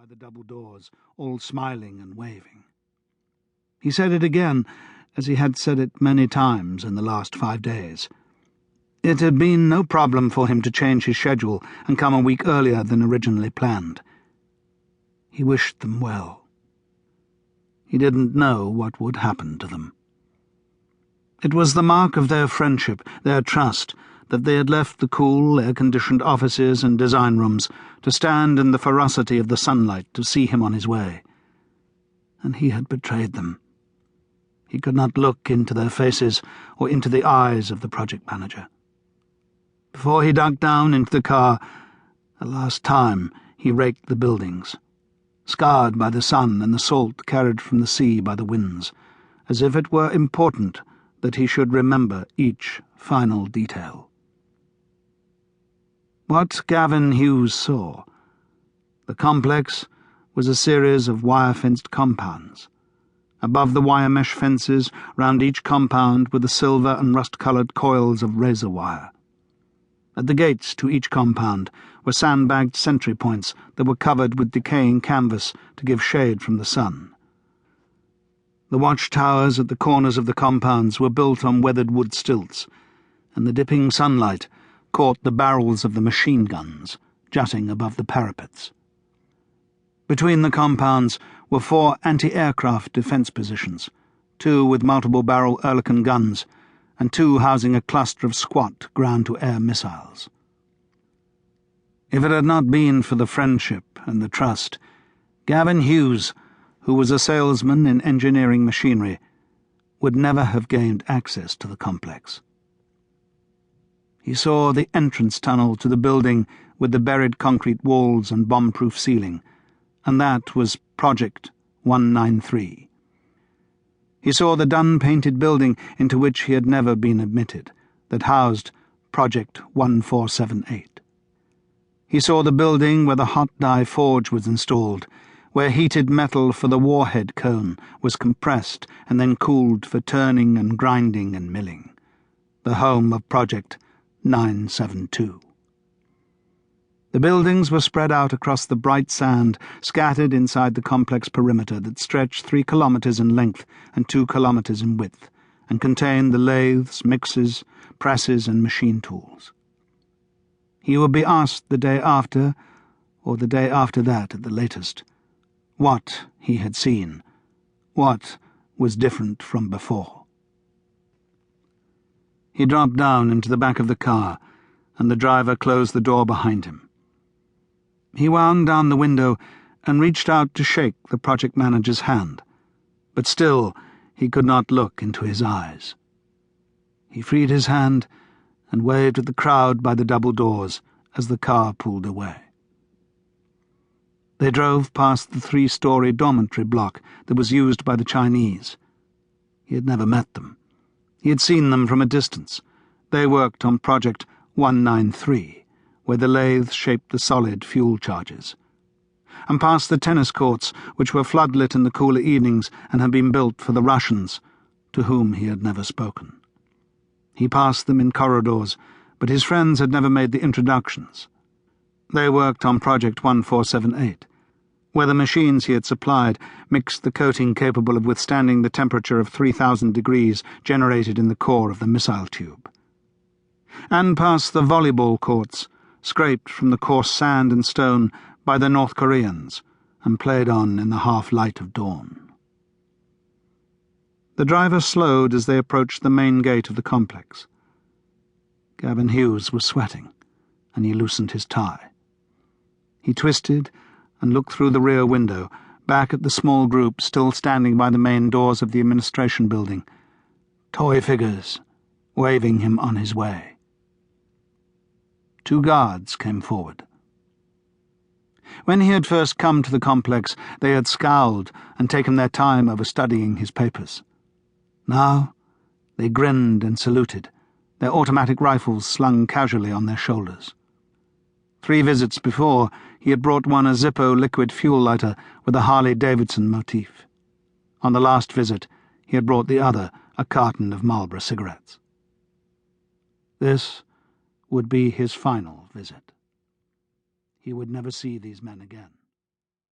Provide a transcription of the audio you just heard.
by the double doors, all smiling and waving. He said it again, as he had said it many times in the last 5 days. It had been no problem for him to change his schedule and come a week earlier than originally planned. He wished them well. He didn't know what would happen to them. It was the mark of their friendship, their trust, that they had left the cool, air-conditioned offices and design rooms to stand in the ferocity of the sunlight to see him on his way. And he had betrayed them. He could not look into their faces or into the eyes of the project manager. Before he ducked down into the car, the last time he raked the buildings, scarred by the sun and the salt carried from the sea by the winds, as if it were important that he should remember each final detail. What Gavin Hughes saw, the complex, was a series of wire-fenced compounds. Above the wire mesh fences, round each compound were the silver and rust-coloured coils of razor wire. At the gates to each compound were sandbagged sentry points that were covered with decaying canvas to give shade from the sun. The watchtowers at the corners of the compounds were built on weathered wood stilts, and the dipping sunlight caught the barrels of the machine guns jutting above the parapets. Between the compounds were 4 anti-aircraft defence positions, 2 with multiple-barrel Oerlikon guns, and 2 housing a cluster of squat ground-to-air missiles. If it had not been for the friendship and the trust, Gavin Hughes, who was a salesman in engineering machinery, would never have gained access to the complex. He saw the entrance tunnel to the building with the buried concrete walls and bomb-proof ceiling, and that was Project 193. He saw the dun-painted building into which he had never been admitted, that housed Project 1478. He saw the building where the hot-dye forge was installed, where heated metal for the warhead cone was compressed and then cooled for turning and grinding and milling, the home of Project 972. The buildings were spread out across the bright sand, scattered inside the complex perimeter that stretched 3 kilometres in length and 2 kilometres in width, and contained the lathes, mixers, presses, and machine tools. He would be asked the day after, or the day after that at the latest, what he had seen, what was different from before. He dropped down into the back of the car, and the driver closed the door behind him. He wound down the window and reached out to shake the project manager's hand, but still he could not look into his eyes. He freed his hand and waved at the crowd by the double doors as the car pulled away. They drove past the 3-story dormitory block that was used by the Chinese. He had never met them. He had seen them from a distance. They worked on Project 193, where the lathe shaped the solid fuel charges, and past the tennis courts, which were floodlit in the cooler evenings and had been built for the Russians, to whom he had never spoken. He passed them in corridors, but his friends had never made the introductions. They worked on Project 1478, where the machines he had supplied mixed the coating capable of withstanding the temperature of 3,000 degrees generated in the core of the missile tube. And past the volleyball courts, scraped from the coarse sand and stone by the North Koreans and played on in the half-light of dawn. The driver slowed as they approached the main gate of the complex. Gavin Hughes was sweating, and he loosened his tie. He twisted and looked through the rear window, back at the small group still standing by the main doors of the administration building, toy figures waving him on his way. 2 guards came forward. When he had first come to the complex, they had scowled and taken their time over studying his papers. Now they grinned and saluted, their automatic rifles slung casually on their shoulders. 3 visits before, he had brought one a Zippo liquid fuel lighter with a Harley-Davidson motif. On the last visit, he had brought the other a carton of Marlboro cigarettes. This would be his final visit. He would never see these men again.